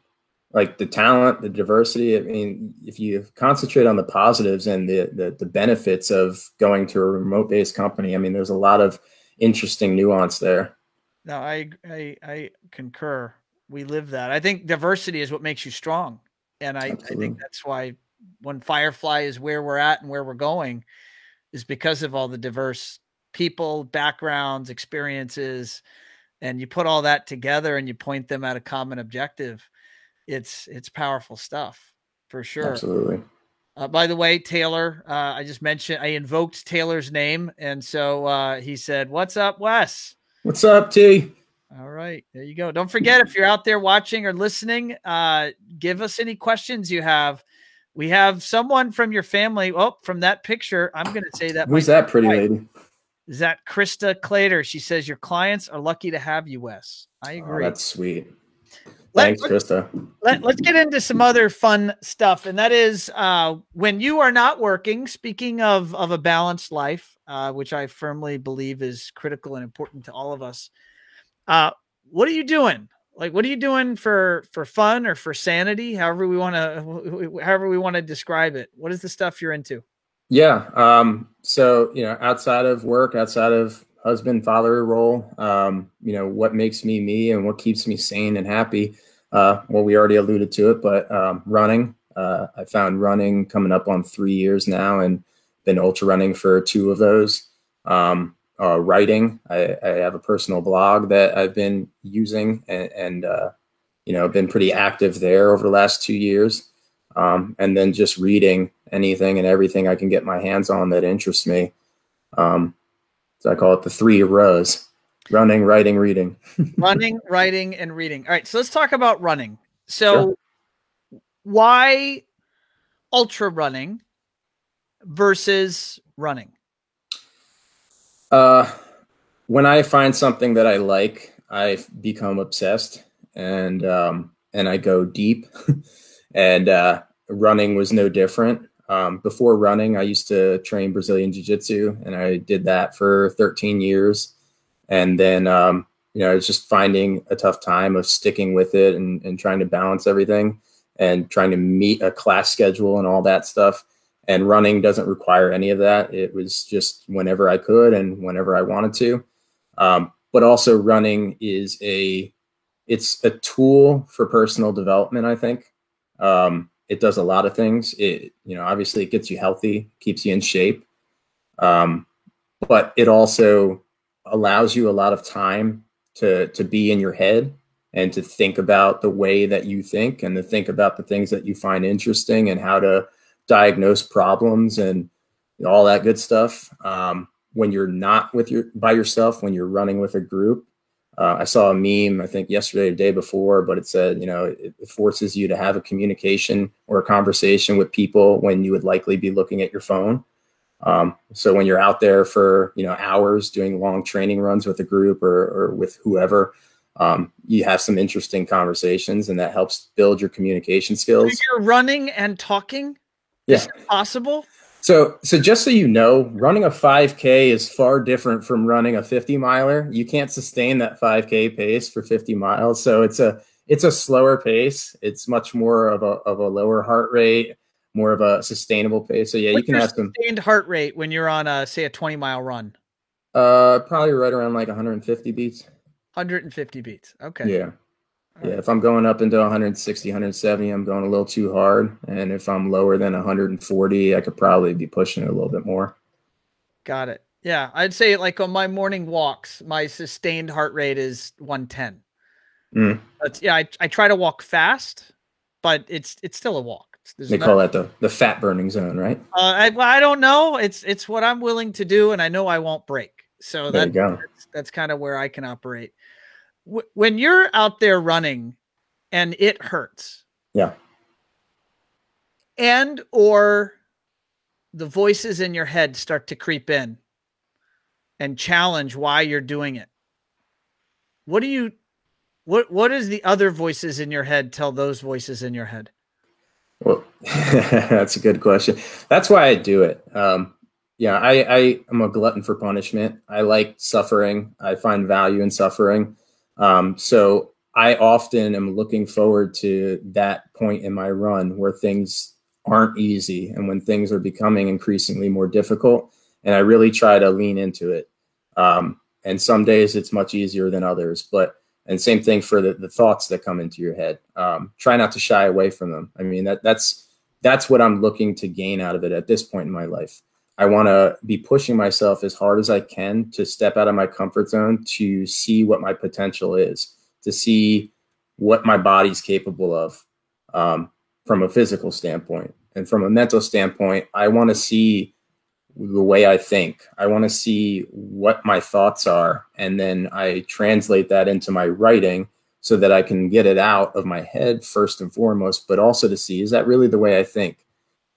like the talent, the diversity. I mean, if you concentrate on the positives and the benefits of going to a remote-based company, I mean, there's a lot of interesting nuance there. No, I concur. We live that. I think diversity is what makes you strong. And I think that's why One Firefly is where we're at and where we're going, is because of all the diverse people, backgrounds, experiences, and you put all that together and you point them at a common objective. It's powerful stuff, for sure. Absolutely. By the way, Taylor, I invoked Taylor's name. And so he said, "What's up, Wes?" What's up, T? All right, there you go. Don't forget, if you're out there watching or listening, give us any questions you have. We have someone from your family. Oh, from that picture, I'm going to say that. Who's that pretty lady? Is that Krista Claytor? She says your clients are lucky to have you, Wes. I agree. Oh, that's sweet. Thanks, Krista. Let's get into some other fun stuff. And that is when you are not working, speaking of a balanced life, which I firmly believe is critical and important to all of us. What are you doing? Like, what are you doing for fun or for sanity? However we want to describe it. What is the stuff you're into? Yeah. So, outside of work, outside of husband, father role, what makes me me and what keeps me sane and happy. Well, we already alluded to it, but running. I found running coming up on 3 years now and been ultra running for 2 of those. Writing. I have a personal blog that I've been using and been pretty active there over the last 2 years. And then just reading anything and everything I can get my hands on that interests me. So I call it the 3 rows: running, writing, reading. Running, writing, and reading. All right. So let's talk about running. So why ultra running versus running? When I find something that I like, I become obsessed and I go deep. And running was no different. Before running, I used to train Brazilian Jiu-Jitsu, and I did that for 13 years. And then, I was just finding a tough time of sticking with it and trying to balance everything and trying to meet a class schedule and all that stuff. And running doesn't require any of that. It was just whenever I could and whenever I wanted to. But also running it's a tool for personal development, I think. It does a lot of things. Obviously it gets you healthy, keeps you in shape. But it also allows you a lot of time to be in your head and to think about the way that you think and to think about the things that you find interesting and how to diagnose problems and all that good stuff. When you're not by yourself, when you're running with a group, I saw a meme, I think yesterday or the day before, but it said, it forces you to have a communication or a conversation with people when you would likely be looking at your phone. So when you're out there for, hours doing long training runs with a group or with whoever, you have some interesting conversations and that helps build your communication skills. So you're running and talking? Yeah. Is it possible? So just so you know, running a 5K is far different from running a 50 miler. You can't sustain that 5K pace for 50 miles. So it's a slower pace. It's much more of a lower heart rate, more of a sustainable pace. So yeah, you can have some sustained heart rate when you're on say a 20-mile run. Probably right around like 150 beats. 150 beats. Okay. Yeah. Yeah, if I'm going up into 160, 170, I'm going a little too hard. And if I'm lower than 140, I could probably be pushing it a little bit more. Got it. Yeah, I'd say like on my morning walks, my sustained heart rate is 110. But yeah, I try to walk fast, but it's still a walk. They call that the fat burning zone, right? I don't know. It's what I'm willing to do, and I know I won't break. So that's kind of where I can operate. When you're out there running and it hurts. Yeah. And or the voices in your head start to creep in and challenge why you're doing it. What does the other voices in your head tell those voices in your head? Well, that's a good question. That's why I do it. Yeah, I am a glutton for punishment. I like suffering. I find value in suffering. So I often am looking forward to that point in my run where things aren't easy and when things are becoming increasingly more difficult. And I really try to lean into it. And some days it's much easier than others, and same thing for the thoughts that come into your head. Try not to shy away from them. I mean, that's what I'm looking to gain out of it at this point in my life. I want to be pushing myself as hard as I can to step out of my comfort zone, to see what my potential is, to see what my body's capable of from a physical standpoint. And from a mental standpoint, I want to see the way I think. I want to see what my thoughts are. And then I translate that into my writing so that I can get it out of my head first and foremost, but also to see, is that really the way I think?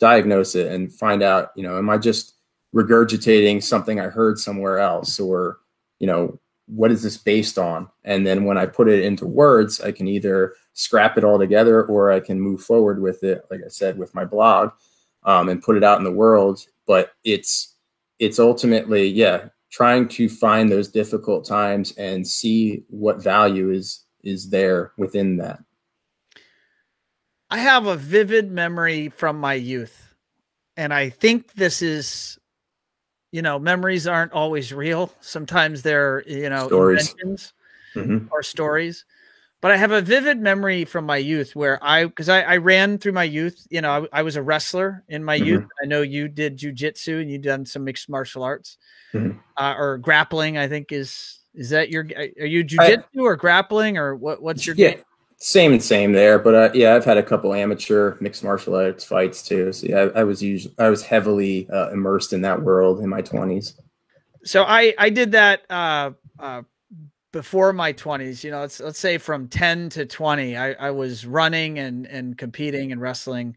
Diagnose it and find out, am I just regurgitating something I heard somewhere else, or, what is this based on? And then when I put it into words, I can either scrap it all together or I can move forward with it, like I said, with my blog, and put it out in the world. But it's ultimately, trying to find those difficult times and see what value is there within that. I have a vivid memory from my youth. I think this is, you know, memories aren't always real. Sometimes they're, you know, Stories. inventions or stories. But I have a vivid memory from my youth where because I ran through my youth. You know, I was a wrestler in my youth. I know you did jujitsu and you've done some mixed martial arts or grappling. I think is that are you jujitsu or grappling or what's your game? Same and same there. But yeah, I've had a couple amateur mixed martial arts fights too. So yeah, I was heavily immersed in that world in my 20s. So I did that before my 20s, you know, let's say from 10 to 20, I was running and competing and wrestling.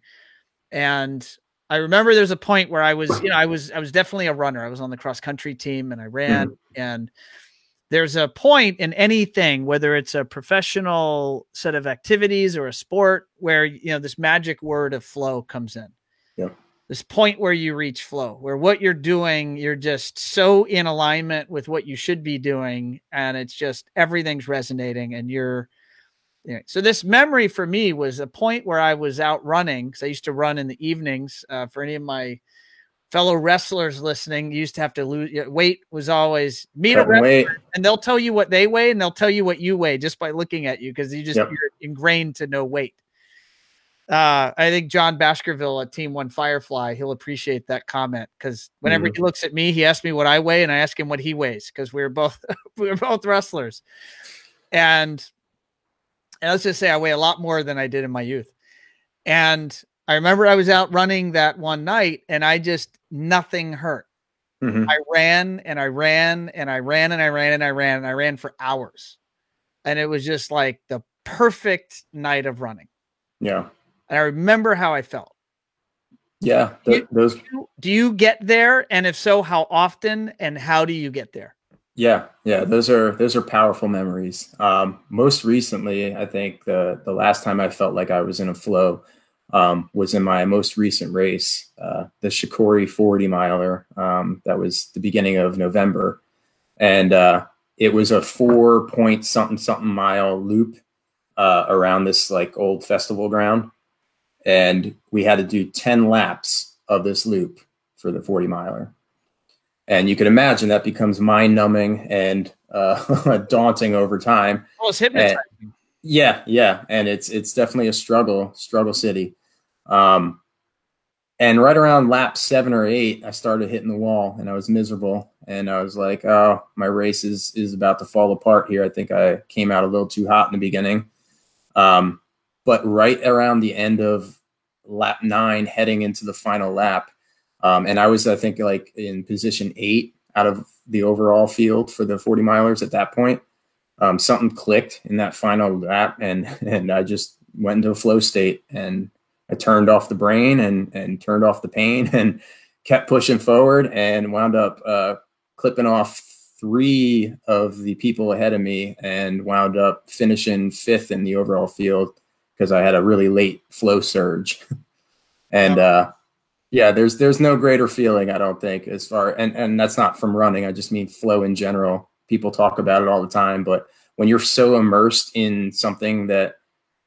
And I remember there's a point where I was, you know, I was definitely a runner. I was on the cross country team and I ran. And there's a point in anything, whether it's a professional set of activities or a sport, where, you know, this magic word of flow comes in. Yeah. This point where you reach flow, where what you're doing, you're just so in alignment with what you should be doing. And it's just, everything's resonating and you're, you know, so this memory for me was a point where I was out running. Cause I used to run in the evenings. For any of my fellow wrestlers listening, you used to have to lose weight. Was always meet a wrestler and they'll tell you what they weigh and they'll tell you what you weigh just by looking at you. Cause you're ingrained to know weight. I think John Baskerville at Team One Firefly, he'll appreciate that comment because whenever he looks at me, he asks me what I weigh and I ask him what he weighs because we're both wrestlers. And let's just say I weigh a lot more than I did in my youth. And I remember I was out running that one night and nothing hurt. I ran and I ran and I ran and I ran and I ran and I ran for hours. And it was just like the perfect night of running. Yeah. And I remember how I felt. Yeah. Do you get there? And if so, how often and how do you get there? Yeah. Yeah. Those are powerful memories. Most recently, I think the last time I felt like I was in a flow was in my most recent race, the Shikori 40 miler. That was the beginning of November. And it was a 4-point-something mile loop around this like old festival ground. And we had to do 10 laps of this loop for the 40 miler. And you can imagine that becomes mind numbing and daunting over time. Oh, it's hypnotizing. Yeah. Yeah. And it's definitely a struggle city. And right around lap 7 or 8, I started hitting the wall and I was miserable. And I was like, oh, my race is about to fall apart here. I think I came out a little too hot in the beginning. But right around the end of lap 9, heading into the final lap, and I was, I think, like in position 8 out of the overall field for the 40 milers at that point. Something clicked in that final lap, and I just went into a flow state, and I turned off the brain and turned off the pain and kept pushing forward and wound up clipping off 3 of the people ahead of me and wound up finishing 5th in the overall field because I had a really late flow surge. And yeah, there's no greater feeling, I don't think, as far, and that's not from running. I just mean flow in general. People talk about it all the time, but when you're so immersed in something that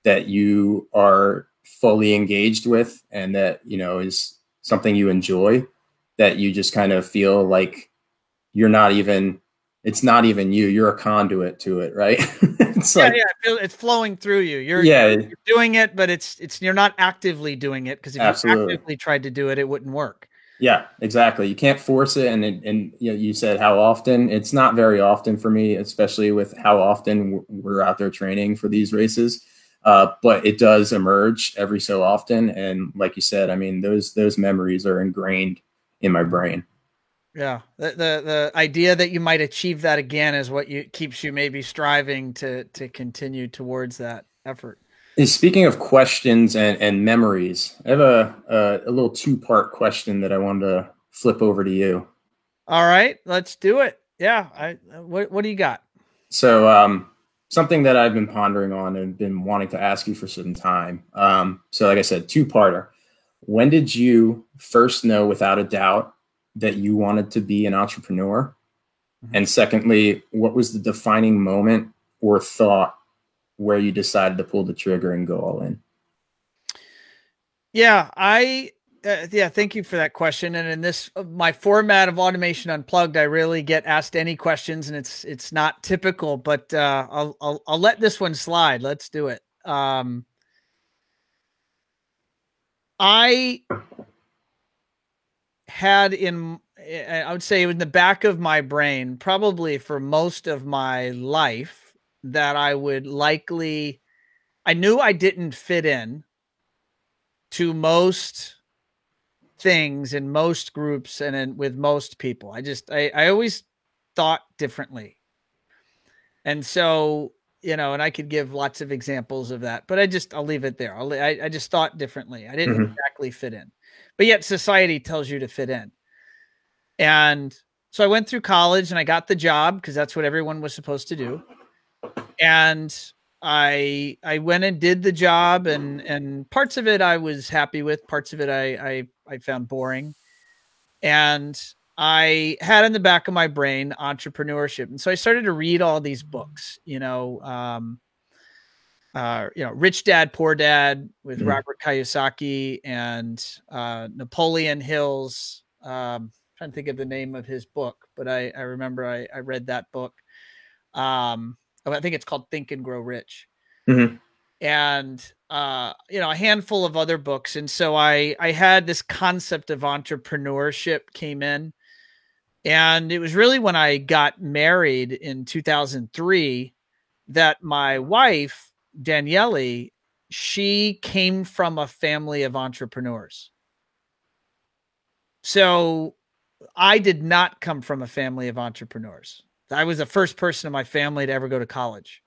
you are fully engaged with and that, you know, is something you enjoy, that you just kind of feel like it's not even you're a conduit to it, right? It's flowing through you. You're doing it, but you're not actively doing it, because if you actively tried to do it, it wouldn't work. Yeah, exactly. You can't force it. And you know, you said how often. It's not very often for me, especially with how often we're out there training for these races. But it does emerge every so often. And like you said, I mean, those memories are ingrained in my brain. Yeah. The idea that you might achieve that again is what keeps you maybe striving to continue towards that effort. Speaking of questions and memories, I have a little 2-part question that I wanted to flip over to you. All right, let's do it. Yeah. What do you got? So, something that I've been pondering on and been wanting to ask you for some time. So like I said, 2-parter. When did you first know without a doubt that you wanted to be an entrepreneur? Mm-hmm. And secondly, what was the defining moment or thought where you decided to pull the trigger and go all in? Yeah, I Yeah, thank you for that question. And in this, my format of Automation Unplugged, I rarely get asked any questions, and it's not typical. But I'll let this one slide. Let's do it. I had I would say in the back of my brain, probably for most of my life, that I knew I didn't fit in to most things in most groups and with most people. I always thought differently. And so, and I could give lots of examples of that, but I'll leave it there. I just thought differently. I didn't exactly fit in, but yet society tells you to fit in. And so I went through college and I got the job because that's what everyone was supposed to do. And I went and did the job, and parts of it I was happy with, parts of it I found boring. And I had in the back of my brain entrepreneurship. And so I started to read all these books, Rich Dad, Poor Dad with Robert Kiyosaki, and Napoleon Hill's, trying to think of the name of his book, but I remember I read that book. I think it's called Think and Grow Rich. And, a handful of other books. And so I had this concept of entrepreneurship came in, and it was really when I got married in 2003 that my wife, Daniele, she came from a family of entrepreneurs. So I did not come from a family of entrepreneurs. I was the first person in my family to ever go to college.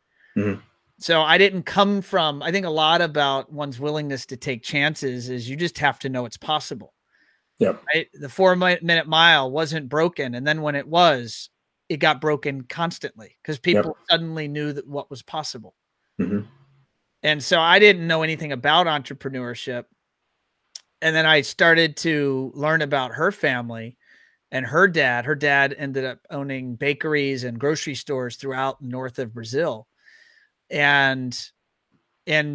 So I didn't come from, I think a lot about one's willingness to take chances is you just have to know it's possible. Yep. Right? The 4-minute mile wasn't broken. And then when it was, it got broken constantly because people suddenly knew that what was possible. And so I didn't know anything about entrepreneurship. And then I started to learn about her family and her dad. Her dad ended up owning bakeries and grocery stores throughout north of Brazil. And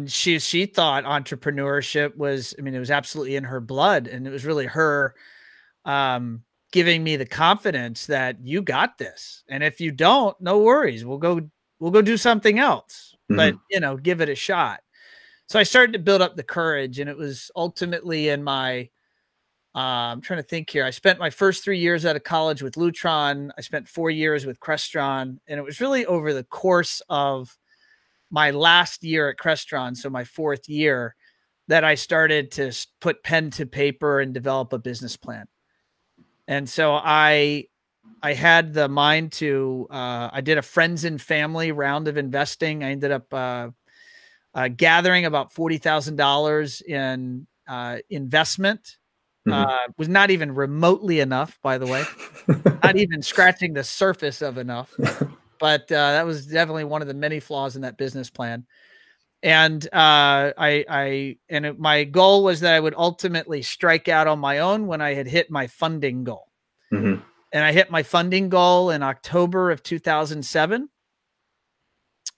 she thought entrepreneurship was, it was absolutely in her blood. And it was really her giving me the confidence that you got this. And if you don't, no worries. We'll go do something else, but give it a shot. So I started to build up the courage, and it was ultimately in my, I'm trying to think here. I spent my first 3 years out of college with Lutron. I spent 4 years with Crestron, and it was really over the course of my last year at Crestron, so my 4th year, that I started to put pen to paper and develop a business plan. And so I had the mind to, I did a friends and family round of investing. I ended up gathering about $40,000 in investment. Was not even remotely enough, by the way, not even scratching the surface of enough. But that was definitely one of the many flaws in that business plan. And my goal was that I would ultimately strike out on my own when I had hit my funding goal. And I hit my funding goal in October of 2007.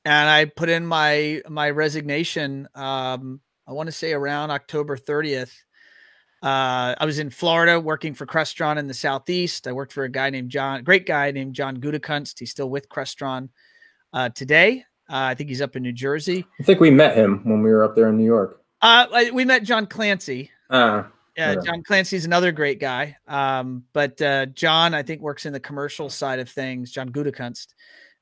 And I put in my resignation, I want to say around October 30th. I was in Florida working for Crestron in the Southeast. I worked for a great guy named John Gutekunst. He's still with Crestron today. I think he's up in New Jersey. I think we met him when we were up there in New York. We met John Clancy. John Clancy's another great guy. But John, I think, works in the commercial side of things, John Gutekunst.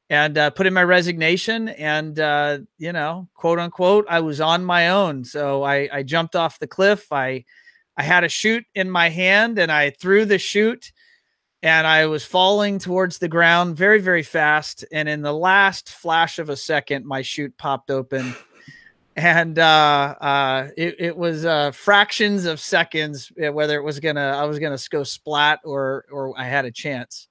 And put in my resignation, and, quote unquote, I was on my own. So I jumped off the cliff. I had a chute in my hand, and I threw the chute, and I was falling towards the ground very, very fast. And in the last flash of a second, my chute popped open, and it was fractions of seconds whether I was gonna go splat or I had a chance.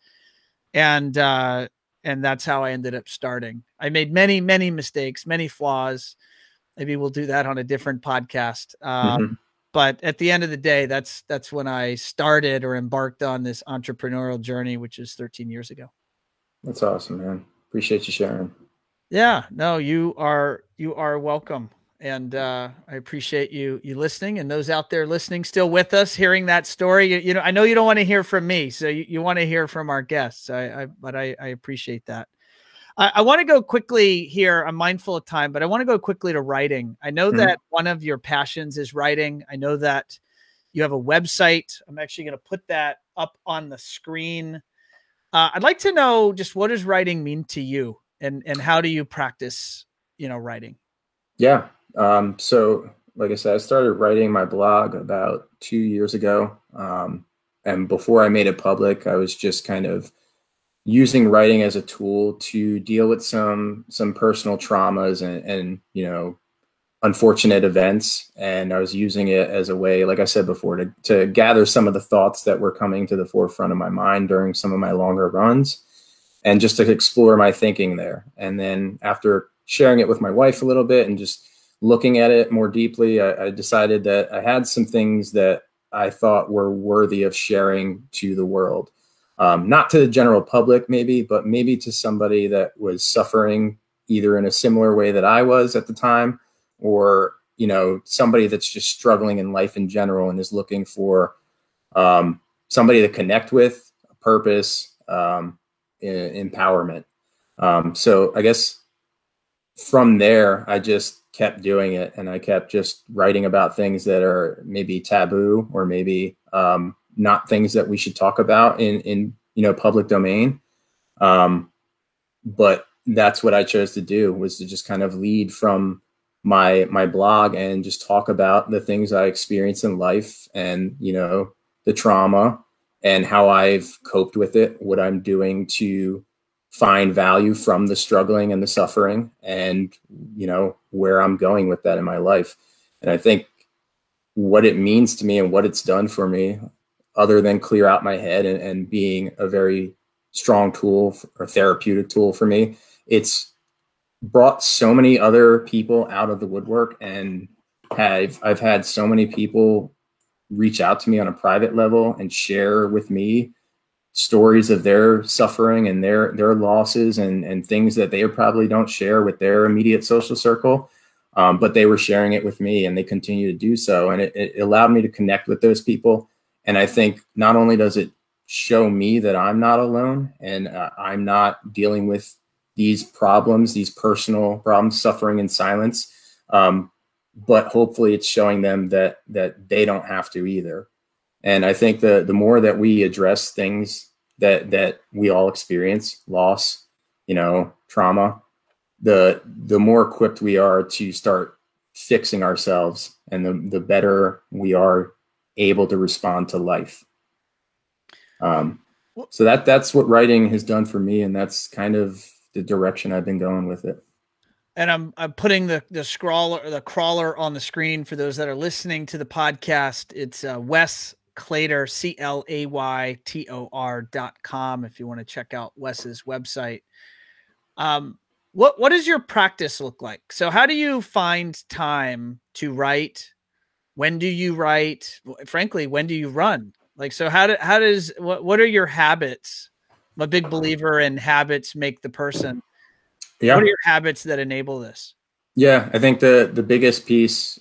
And that's how I ended up starting. I made many, many mistakes, many flaws. Maybe we'll do that on a different podcast. But at the end of the day, that's when I started or embarked on this entrepreneurial journey, which is 13 years ago. That's awesome, man. Appreciate you sharing. Yeah, no, you are welcome. And I appreciate you listening, and those out there listening still with us, hearing that story. You know, I know you don't want to hear from me, so you want to hear from our guests. But I appreciate that. I want to go quickly here. I'm mindful of time, but I want to go quickly to writing. I know that one of your passions is writing. I know that you have a website. I'm actually going to put that up on the screen. I'd like to know just, what does writing mean to you, and how do you practice, writing? Yeah. So like I said, I started writing my blog about 2 years ago. And before I made it public, I was just kind of using writing as a tool to deal with some personal traumas and unfortunate events. And I was using it as a way, like I said before, to gather some of the thoughts that were coming to the forefront of my mind during some of my longer runs, and just to explore my thinking there. And then after sharing it with my wife a little bit and just looking at it more deeply, I decided that I had some things that I thought were worthy of sharing to the world. Not to the general public, maybe, but maybe to somebody that was suffering either in a similar way that I was at the time, or, somebody that's just struggling in life in general and is looking for somebody to connect with, a purpose, empowerment. So I guess from there, I just kept doing it, and I kept just writing about things that are maybe taboo, or maybe not things that we should talk about in public domain. But that's what I chose to do, was to just kind of lead from my blog and just talk about the things I experienced in life, and the trauma, and how I've coped with it, what I'm doing to find value from the struggling and the suffering, and where I'm going with that in my life. And I think what it means to me and what it's done for me, other than clear out my head and being a very strong tool or therapeutic tool for me, it's brought so many other people out of the woodwork. And I've had so many people reach out to me on a private level and share with me stories of their suffering and their losses and things that they probably don't share with their immediate social circle. But they were sharing it with me, and they continue to do so. And it allowed me to connect with those people. And I think not only does it show me that I'm not alone, and I'm not dealing with these problems, these personal problems, suffering in silence, but hopefully it's showing them that they don't have to either. And I think the more that we address things that we all experience, loss, trauma, the more equipped we are to start fixing ourselves, and the better we are able to respond to life. So that's what writing has done for me, and that's kind of the direction I've been going with it. And I'm putting the crawler on the screen for those that are listening to the podcast. It's Wes Claytor, CLAYTOR.com, if you want to check out Wes's website. What does your practice look like? So how do you find time to write? When do you write? Frankly, when do you run? Like, so what are your habits? I'm a big believer in habits make the person. Yeah. What are your habits that enable this? Yeah, I think the biggest piece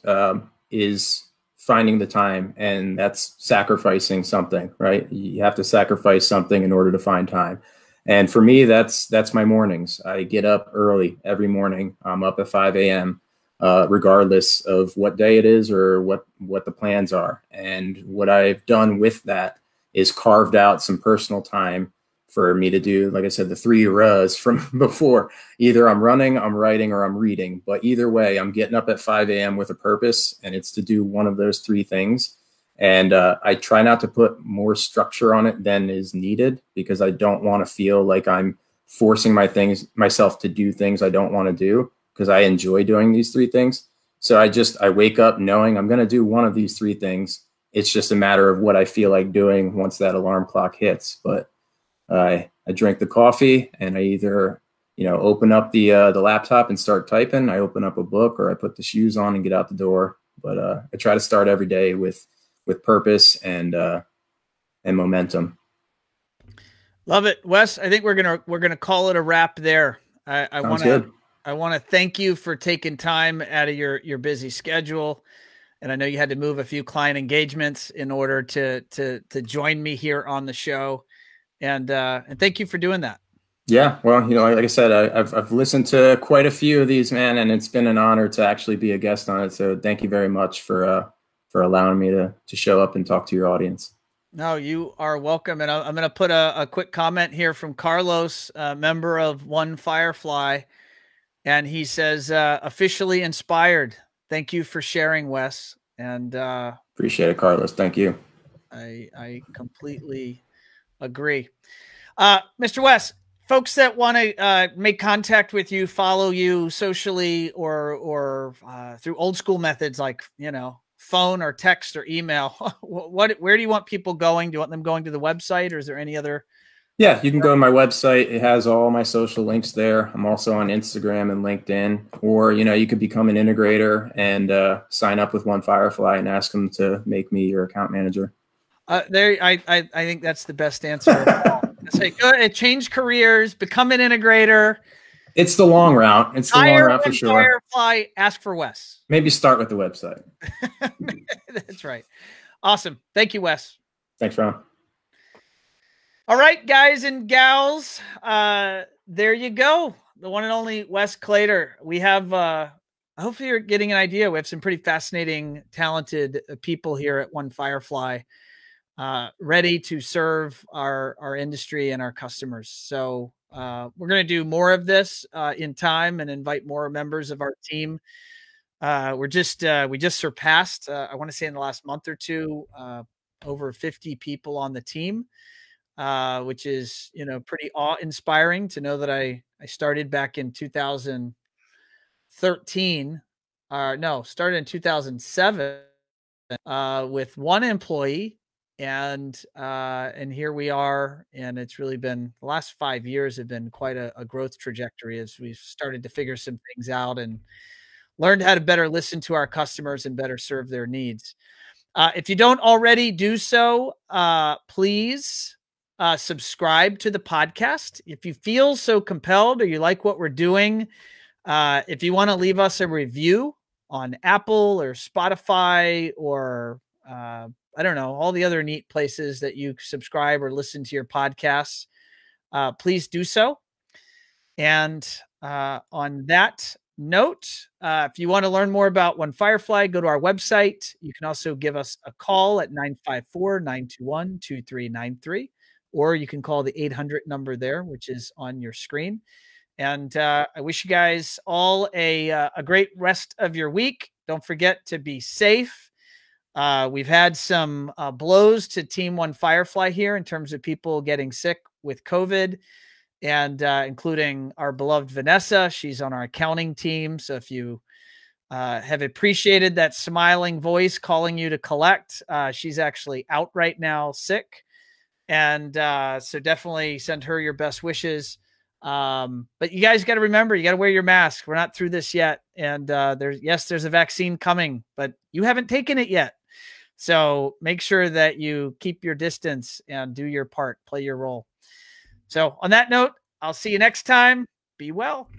is finding the time, and that's sacrificing something, right? You have to sacrifice something in order to find time. And for me, that's my mornings. I get up early every morning. I'm up at 5 a.m. Regardless of what day it is or what the plans are. And what I've done with that is carved out some personal time for me to do, like I said, the 3 R's from before. Either I'm running, I'm writing, or I'm reading. But either way, I'm getting up at 5 a.m. with a purpose, and it's to do one of those 3 things. And I try not to put more structure on it than is needed, because I don't want to feel like I'm forcing myself to do things I don't want to do, because I enjoy doing these 3 things. So I wake up knowing I'm going to do one of these 3 things. It's just a matter of what I feel like doing once that alarm clock hits. But I drink the coffee, and I either open up the laptop and start typing. I open up a book, or I put the shoes on and get out the door. But I try to start every day with purpose and momentum. Love it, Wes. I think we're gonna call it a wrap there. I want to I want to thank you for taking time out of your busy schedule. And I know you had to move a few client engagements in order to join me here on the show. And thank you for doing that. Yeah, well, like I said, I've listened to quite a few of these, man, and it's been an honor to actually be a guest on it. So thank you very much for allowing me to show up and talk to your audience. No, you are welcome. And I'm going to put a quick comment here from Carlos, a member of One Firefly. And he says, officially inspired. Thank you for sharing, Wes. And appreciate it, Carlos. Thank you. I completely agree. Mr. Wes, folks that want to make contact with you, follow you socially or through old school methods like, phone or text or email, where do you want people going? Do you want them going to the website, or is there any other? Yeah, you can go to my website. It has all my social links there. I'm also on Instagram and LinkedIn. Or, you could become an integrator and sign up with One Firefly and ask them to make me your account manager. I think that's the best answer. Say, go ahead, change careers, become an integrator. It's the long route. It's the long route for sure. Firefly, ask for Wes. Maybe start with the website. That's right. Awesome. Thank you, Wes. Thanks, Ron. All right, guys and gals, there you go. The one and only Wes Claytor. We have, hopefully you're getting an idea. We have some pretty fascinating, talented people here at One Firefly, ready to serve our industry and our customers. So we're going to do more of this in time and invite more members of our team. We just surpassed, I want to say in the last month or two, over 50 people on the team. Which is, pretty awe-inspiring to know that I started back in 2013. Started in 2007 with one employee, and here we are. And it's really been, the last 5 years have been quite a growth trajectory as we've started to figure some things out and learned how to better listen to our customers and better serve their needs. If you don't already do so, please subscribe to the podcast. If you feel so compelled or you like what we're doing, if you want to leave us a review on Apple or Spotify or I don't know, all the other neat places that you subscribe or listen to your podcasts, please do so. And on that note, if you want to learn more about One Firefly, go to our website. You can also give us a call at 954-921-2393. Or you can call the 800 number there, which is on your screen. And I wish you guys all a great rest of your week. Don't forget to be safe. We've had some blows to Team One Firefly here in terms of people getting sick with COVID, and including our beloved Vanessa. She's on our accounting team. So if you have appreciated that smiling voice calling you to collect, she's actually out right now sick. And so definitely send her your best wishes. But you guys got to remember, you got to wear your mask. We're not through this yet. And there's a vaccine coming, but you haven't taken it yet. So make sure that you keep your distance and do your part, play your role. So on that note, I'll see you next time. Be well.